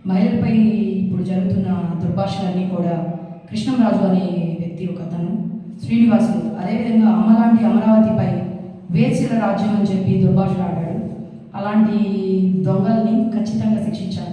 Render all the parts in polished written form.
మహిళలపై ఇప్పుడు జరుగుతున్న దుర్భాషలన్నీ కూడా కృష్ణంరాజు అనే వ్యక్తి ఒక అతను, శ్రీనివాసులు, అదేవిధంగా అమ్మలాంటి అమరావతిపై వేశ్యల రాజ్యం అని చెప్పి దుర్భాషలు ఆడాడు. అలాంటి దొంగల్ని ఖచ్చితంగా శిక్షించాలి.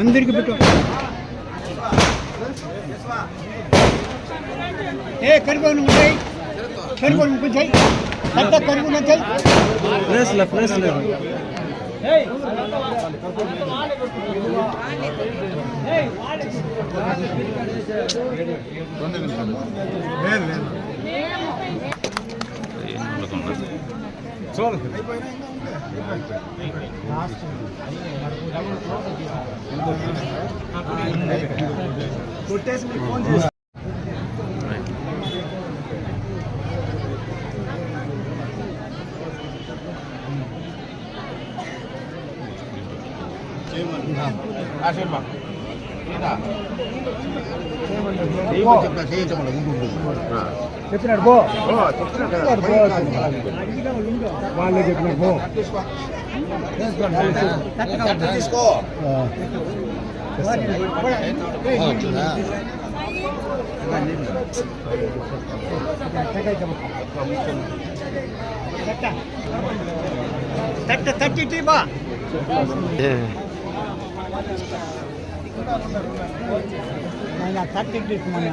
అందరికి పెట్టు. కరిపోను ఉంటాయి, కరిపోను కొంచెం పెద్ద కరిపోను వచ్చాయి. కొట్టేసి మీకు ఫోన్ చేసి చెప్పినాడు బో వాళ్ళే చెప్పినాడు బో తీసుకో తట్టి టీమా తట్టి మన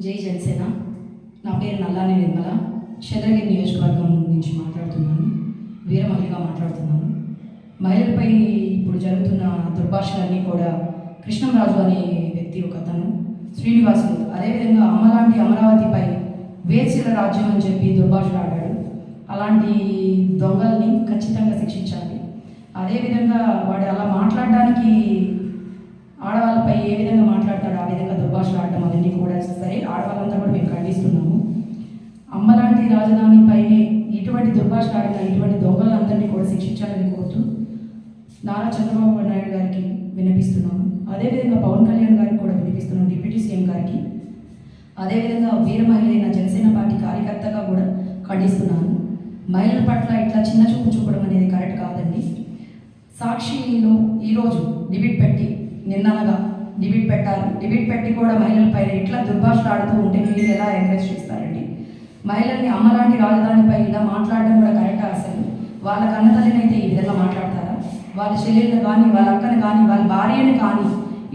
జై జనసేన. నా పేరు నల్లాని నిర్మల, చంద్రగిరి నియోజకవర్గం నుంచి మాట్లాడుతున్నాను. వీర మహిళగా మాట్లాడుతున్నాను. మహిళలపై ఇప్పుడు జరుగుతున్న దుర్భాషలన్నీ కూడా కృష్ణంరాజు అనే వ్యక్తి ఒక అతను, శ్రీనివాసులు, అదేవిధంగా అమ్మలాంటి అమరావతిపై వేశ్యల రాజ్యం అని చెప్పి దుర్భాషలు ఆడాడు. అలాంటి దొంగల్ని ఖచ్చితంగా శిక్షించాలి. అదేవిధంగా వాడు అలా మాట్లాడడానికి ఆడవాళ్ళపై ఏ విధంగా మాట్లాడతాడో ఆ విధంగా దుర్భాషలు ఆడటం అవన్నీ కూడా సరే, ఆడవాళ్ళంతా కూడా మేము ఖండిస్తున్నాము. అమ్మలాంటి రాజధానిపైనే ఇటువంటి దుర్భాషలు ఆడిన ఇటువంటి దొంగలందరినీ కూడా శిక్షించాలని కోరుతూ నారా చంద్రబాబు నాయుడు గారికి వినిపిస్తున్నాము. అదేవిధంగా పవన్ కళ్యాణ్ గారికి కూడా వినిపిస్తున్నాం, డిప్యూటీ సీఎం గారికి. అదేవిధంగా వీర మహిళ అయిన జనసేన పార్టీ కార్యకర్తగా కూడా ఖండిస్తున్నాను. మహిళల పట్ల ఇట్లా చిన్న చూపు చూపడం అనేది కరెక్ట్ కాదండి. సాక్షిలో ఈరోజు డిబేట్ పెట్టి నిన్ననగా డిబేట్ పెట్టారు. డిబేట్ పెట్టి కూడా మహిళలపై ఇట్లా దుర్భాషలు ఆడుతూ ఉంటే మీరు ఎలా ఎంకరేజ్ చేస్తారండి? మహిళల్ని అమ్మలాంటి రాజధానిపై ఇలా మాట్లాడడం కూడా కరెక్టా? అసలు వాళ్ళ కన్నతల్లిని అయితే ఈ విధంగా మాట్లాడతారా? వాళ్ళ చెల్లెలను కానీ, వాళ్ళ అక్కని కానీ, వాళ్ళ భార్యని కానీ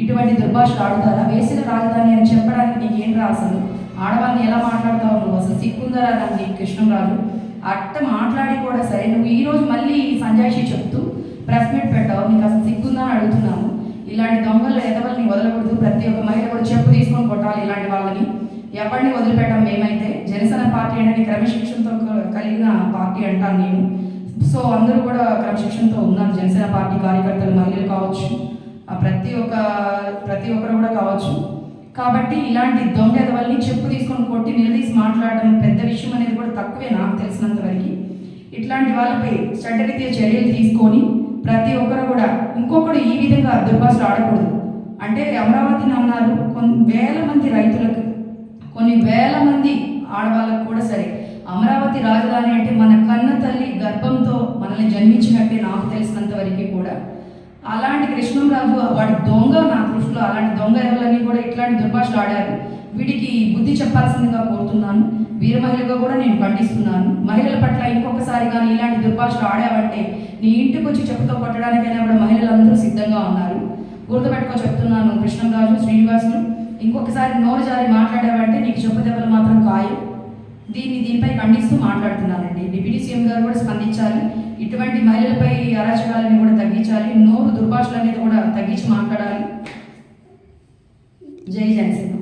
ఇటువంటి దుర్భాషలు ఆడుతారా? వేసిన రాజధాని అని చెప్పడానికి నీకేంట్రా? అసలు ఆడవాళ్ళని ఎలా మాట్లాడతావు నువ్వు? అసలు సిగ్గుందరా రండి కృష్ణంరాజు? అట్ట మాట్లాడి కూడా సరే నువ్వు ఈరోజు మళ్ళీ సంజాయిషి చెప్తూ ప్రెస్ మీట్ పెట్టావు. నీకు అసలు సిగ్గుందా అని అడుగుతున్నాను. ఇలాంటి దొంగలు ఎదవల్ని వదలకూడదు. ప్రతి ఒక్క మహిళ కూడా చెప్పు తీసుకొని కొట్టాలి ఇలాంటి వాళ్ళని. ఎవరిని వదిలిపెట్టాం మేమైతే. జనసేన పార్టీ అనేది క్రమశిక్షణతో కలిగిన పార్టీ అంటాను నేను. సో అందరూ కూడా క్రమశిక్షణతో ఉన్నారు. జనసేన పార్టీ కార్యకర్తలు, మహిళలు కావచ్చు, ప్రతి ఒక్కరు కూడా కావచ్చు. కాబట్టి ఇలాంటి దొంగ ఎదవల్ని చెప్పు తీసుకొని కొట్టి నిలదీసి మాట్లాడడం పెద్ద విషయం అనేది కూడా తక్కువే నాకు తెలిసినంత వరకు. ఇట్లాంటి వాళ్ళపై చట్టరీత్యా చర్యలు తీసుకొని ప్రతి ఒక్కరు కూడా ఇంకొకరు ఈ విధంగా దుర్భాషలు ఆడకూడదు. అంటే అమరావతిని అన్నారు, కొన్ని వేల మంది రైతులకు, కొన్ని వేల మంది ఆడవాళ్ళకు కూడా సరే అమరావతి రాజధాని అంటే మన కన్న తల్లి గర్భంతో మనల్ని జన్మించినట్టే నాకు తెలిసినంత వరకు కూడా. అలాంటి కృష్ణంరాజు వాడి దొంగ నా దృష్టిలో. అలాంటి దొంగ ఎవరని కూడా ఇట్లాంటి దుర్భాషలు ఆడారు. వీటికి బుద్ధి చెప్పాల్సిందిగా కోరుతున్నాను. వీర మహిళగా కూడా నేను ఖండిస్తున్నాను. మహిళల పట్ల ఇంకొకసారి కానీ ఇలాంటి దుర్భాషలు ఆడావంటే నీ ఇంటికి వచ్చి చెప్పుతో కొట్టడానికైనా కూడా మహిళలందరూ సిద్ధంగా ఉన్నారు. గుర్తుపెట్టుకో చెప్తున్నాను కృష్ణంరాజు, శ్రీనివాసులు. ఇంకొకసారి నోరు జారి మాట్లాడావంటే నీకు చెప్పు దెబ్బలు మాత్రం ఖాయం. దీనిపై ఖండిస్తూ మాట్లాడుతున్నానండి. డిప్యూటీ సీఎం గారు కూడా స్పందించాలి. ఇటువంటి మహిళలపై అరాచకాలని కూడా తగ్గించాలి. నోరు దుర్భాషలు అనేది కూడా తగ్గించి మాట్లాడాలి. జై జనసేన.